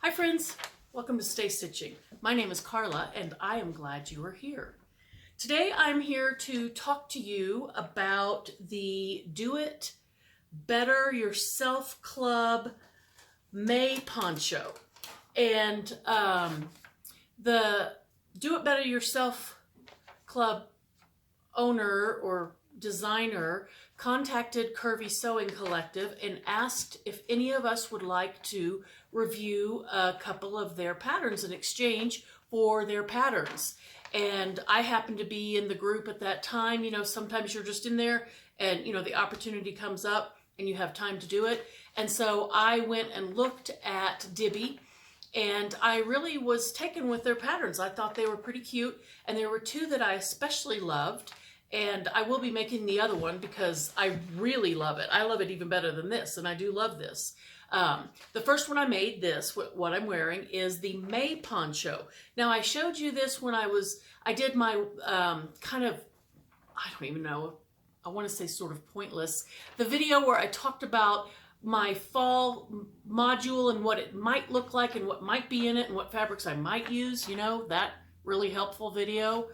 Hi friends, welcome to Stay Stitching. My name is Carla and I am glad you are here. Today I'm here to talk to you about the Do It Better Yourself Club Mae Poncho. And the Do It Better Yourself Club owner or designer contacted Curvy Sewing Collective and asked if any of us would like to review a couple of their patterns in exchange for their patterns. And I happened to be in the group at that time. You know, sometimes you're just in there and, you know, the opportunity comes up and you have time to do it. And so I went and looked at DIBY and I really was taken with their patterns. I thought they were pretty cute. And there were two that I especially loved. And I will be making the other one because I really love it. I love it even better than this, and I do love this. The first one I made, this, what I'm wearing, is the Mae Poncho. Now, I showed you this when I did my kind of, I don't even know, I want to say sort of pointless, the video where I talked about my fall module and what it might look like and what might be in it and what fabrics I might use, you know, that really helpful video.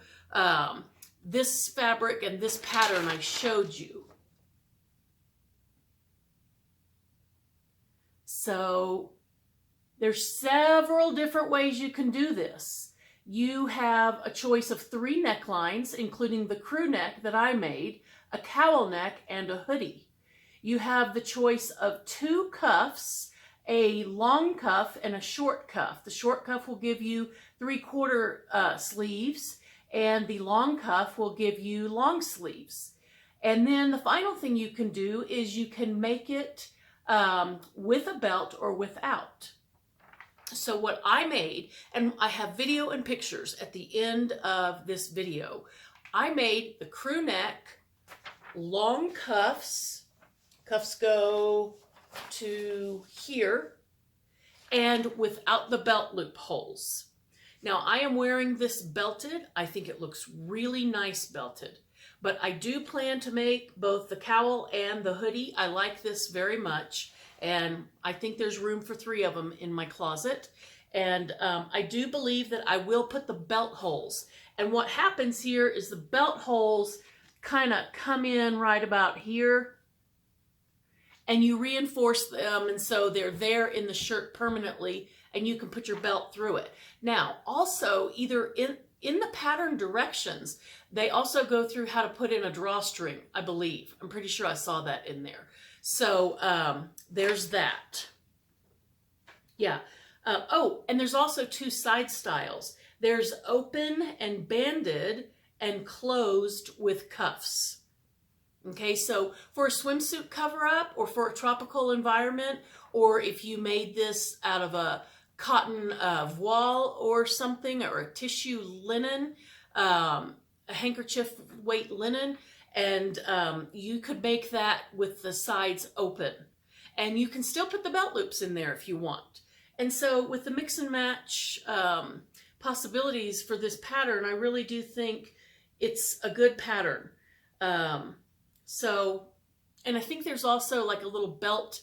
This fabric and this pattern I showed you. So there's several different ways you can do this. You have a choice of 3 necklines, including the crew neck that I made, a cowl neck, and a hoodie. You have the choice of 2 cuffs, a long cuff and a short cuff. The short cuff will give you 3/4 sleeves, and the long cuff will give you long sleeves. And then the final thing you can do is you can make it with a belt or without. So what I made, and I have video and pictures at the end of this video, I made the crew neck, long cuffs, cuffs go to here, and without the belt loop holes. Now, I am wearing this belted. I think it looks really nice belted, but I do plan to make both the cowl and the hoodie. I like this very much, and I think there's room for 3 of them in my closet. And I do believe that I will put the belt holes. And what happens here is the belt holes kind of come in right about here, and you reinforce them, and so they're there in the shirt permanently, and you can put your belt through it. Now, also, either in the pattern directions, they also go through how to put in a drawstring, I believe. I'm pretty sure I saw that in there. So there's that. Yeah. Oh, and there's also 2 side styles. There's open and banded and closed with cuffs. Okay, so for a swimsuit cover-up or for a tropical environment, or if you made this out of a cotton voile or something, or a tissue linen, a handkerchief weight linen, and you could make that with the sides open. And you can still put the belt loops in there if you want. And so with the mix and match possibilities for this pattern, I really do think it's a good pattern. And I think there's also like a little belt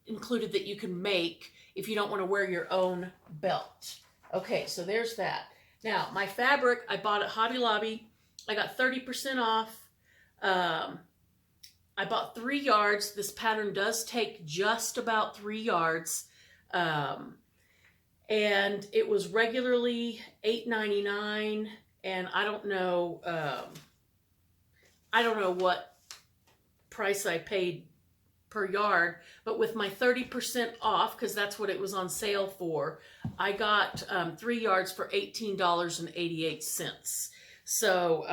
included that you can make if you don't want to wear your own belt. Okay, so there's that. Now, my fabric, I bought at Hobby Lobby. I got 30% off. I bought 3 yards. This pattern does take just about 3 yards. And it was regularly $8.99, and I don't know what price I paid per yard, but with my 30% off, because that's what it was on sale for, I got 3 yards for $18.88. So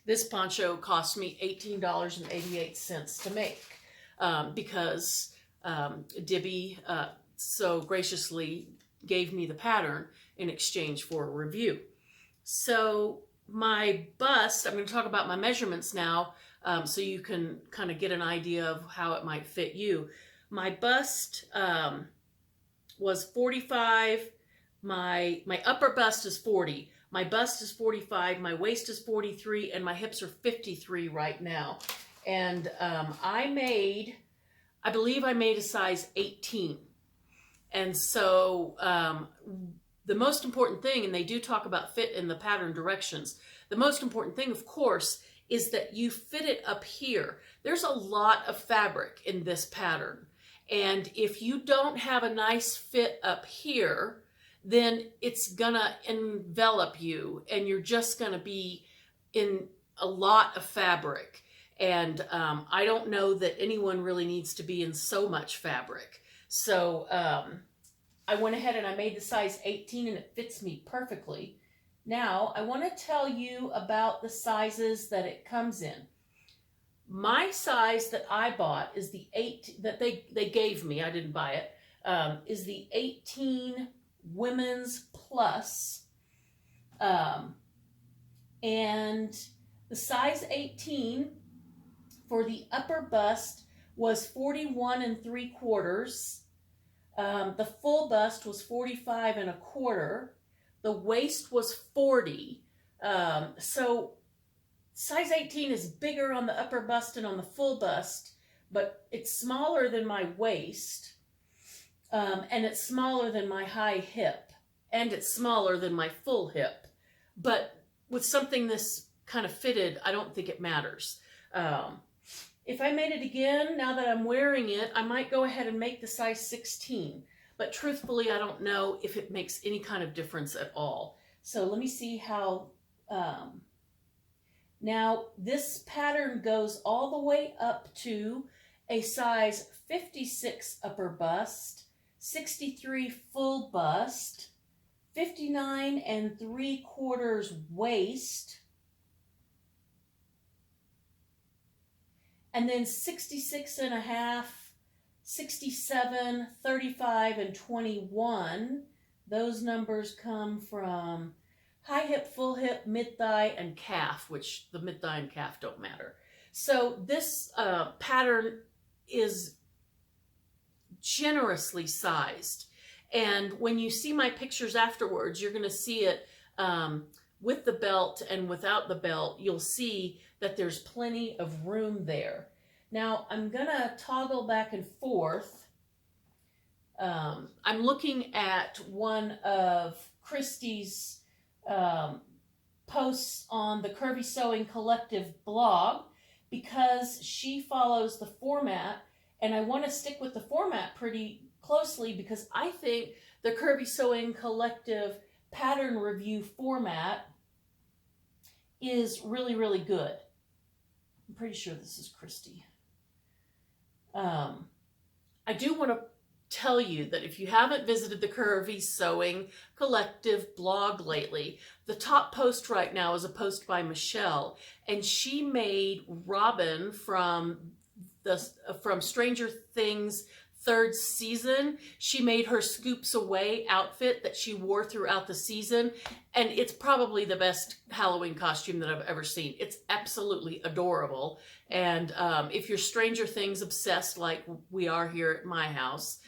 this poncho cost me $18.88 to make because DIBY so graciously gave me the pattern in exchange for a review. So my bust, I'm going to talk about my measurements now, so you can kind of get an idea of how it might fit you. My bust was 45. My upper bust is 40. My bust is 45. My waist is 43, and my hips are 53 right now. And I believe I made a size 18. And so the most important thing, and they do talk about fit in the pattern directions, the most important thing, of course, is that you fit it up here. There's a lot of fabric in this pattern. And if you don't have a nice fit up here, then it's gonna envelop you and you're just gonna be in a lot of fabric. And I don't know that anyone really needs to be in so much fabric. So I went ahead and I made the size 18 and it fits me perfectly. Now I want to tell you about the sizes that it comes in. My size that I bought is the 8 that they gave me, I didn't buy it, is the 18 women's plus. And the size 18 for the upper bust was 41 3/4. The full bust was 45 1/4. The waist was 40. So size 18 is bigger on the upper bust and on the full bust, but it's smaller than my waist. And it's smaller than my high hip. And it's smaller than my full hip. But with something this kind of fitted, I don't think it matters. If I made it again, now that I'm wearing it, I might go ahead and make the size 16. But truthfully, I don't know if it makes any kind of difference at all. So let me see how... now, this pattern goes all the way up to a size 56 upper bust, 63 full bust, 59 3/4 waist, and then 66 1/2, 67, 35, and 21. Those numbers come from high hip, full hip, mid-thigh, and calf, which the mid-thigh and calf don't matter. So this pattern is generously sized. And when you see my pictures afterwards, you're going to see it with the belt and without the belt. You'll see that there's plenty of room there. Now, I'm going to toggle back and forth. I'm looking at one of Christy's posts on the Curvy Sewing Collective blog because she follows the format, and I want to stick with the format pretty closely because I think the Curvy Sewing Collective pattern review format is really, really good. I'm pretty sure this is Christy. I do want to tell you that if you haven't visited the Curvy Sewing Collective blog lately, the top post right now is a post by Michelle, and she made Robin from Stranger Things 3rd season. She made her Scoops Away outfit that she wore throughout the season, and it's probably the best Halloween costume that I've ever seen. It's absolutely adorable, and if you're Stranger Things obsessed like we are here at my house,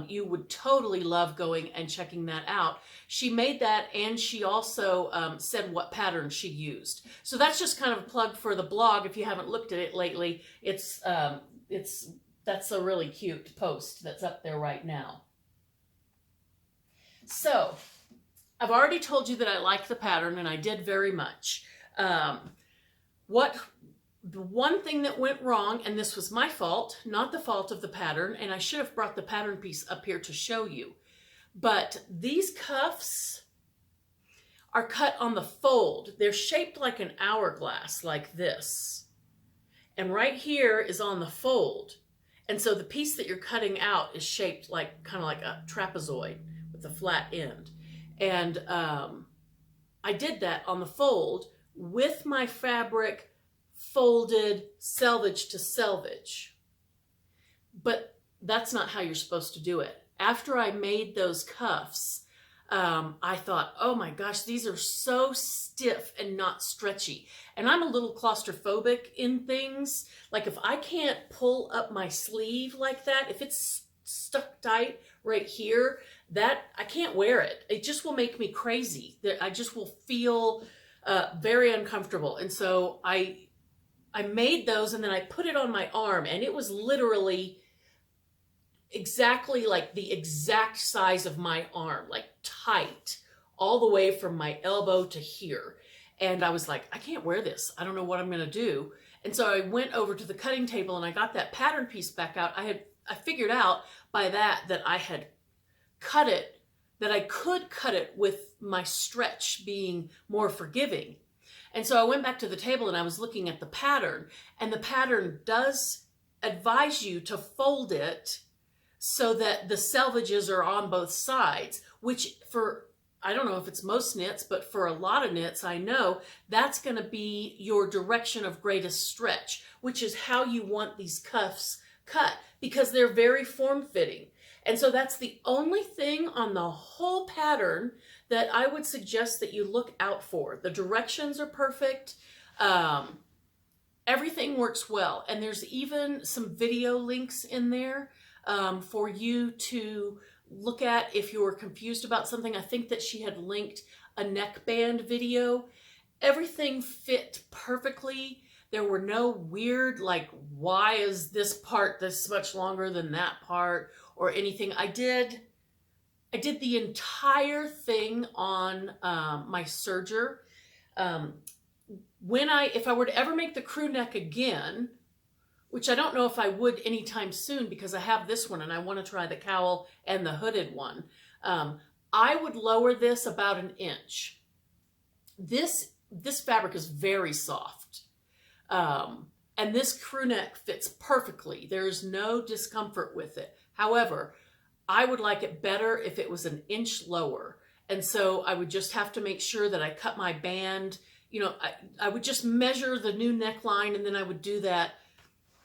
you would totally love going and checking that out. She made that, and she also said what pattern she used. So that's just kind of a plug for the blog. If you haven't looked at it lately, that's a really cute post that's up there right now. So I've already told you that I like the pattern, and I did very much. The one thing that went wrong, and this was my fault, not the fault of the pattern, and I should have brought the pattern piece up here to show you, but these cuffs are cut on the fold. They're shaped like an hourglass, like this. And right here is on the fold. And so the piece that you're cutting out is shaped like kind of like a trapezoid with a flat end. And I did that on the fold with my fabric folded selvage to selvage. But that's not how you're supposed to do it. After I made those cuffs, I thought, oh my gosh, these are so stiff and not stretchy. And I'm a little claustrophobic in things. Like if I can't pull up my sleeve like that, if it's stuck tight right here, that I can't wear it. It just will make me crazy. I just will feel very uncomfortable. And so I made those, and then I put it on my arm, and it was literally exactly like the exact size of my arm, like tight, all the way from my elbow to here. And I was like, I can't wear this. I don't know what I'm going to do. And so I went over to the cutting table and I got that pattern piece back out. I figured out by that I had cut it, that I could cut it with my stretch being more forgiving. And so I went back to the table and I was looking at the pattern, and the pattern does advise you to fold it so that the selvages are on both sides, which for, I don't know if it's most knits, but for a lot of knits, I know that's going to be your direction of greatest stretch, which is how you want these cuffs cut, because they're very form-fitting. And so that's the only thing on the whole pattern that I would suggest that you look out for. The directions are perfect. Everything works well. And there's even some video links in there for you to look at if you're confused about something. I think that she had linked a neckband video. Everything fit perfectly. There were no weird, like, why is this part this much longer than that part or anything. I did the entire thing on my serger. If I were to ever make the crew neck again, which I don't know if I would anytime soon because I have this one and I want to try the cowl and the hooded one, I would lower this about an inch. This fabric is very soft. And this crew neck fits perfectly. There's no discomfort with it. However, I would like it better if it was an inch lower. And so I would just have to make sure that I cut my band. You know, I would just measure the new neckline, and then I would do that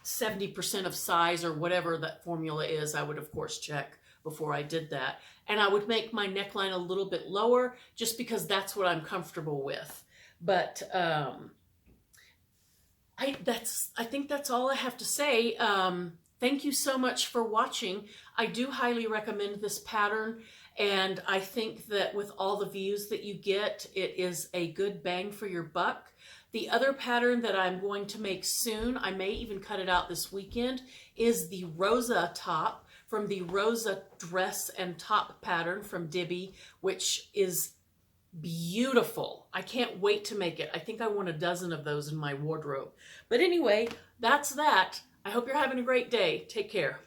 70% of size or whatever that formula is. I would, of course, check before I did that. And I would make my neckline a little bit lower just because that's what I'm comfortable with. But I think that's all I have to say. Thank you so much for watching. I do highly recommend this pattern, and I think that with all the views that you get, it is a good bang for your buck. The other pattern that I'm going to make soon, I may even cut it out this weekend, is the Rosa top from the Rosa dress and top pattern from DIBY, which is beautiful. I can't wait to make it. I think I want a dozen of those in my wardrobe. But anyway, that's that. I hope you're having a great day. Take care.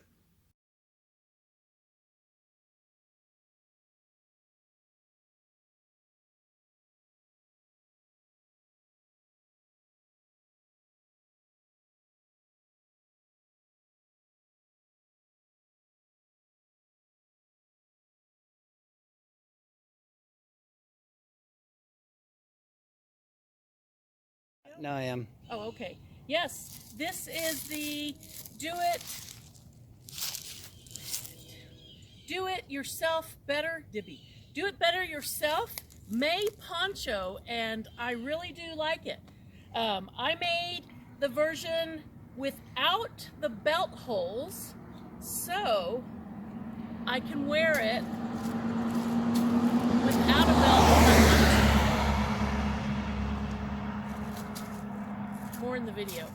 No, I am. Oh, okay. Yes, this is the do it yourself better DIBY. Do it better yourself, Mae Poncho, and I really do like it. I made the version without the belt holes, so I can wear it without a belt. More in the video.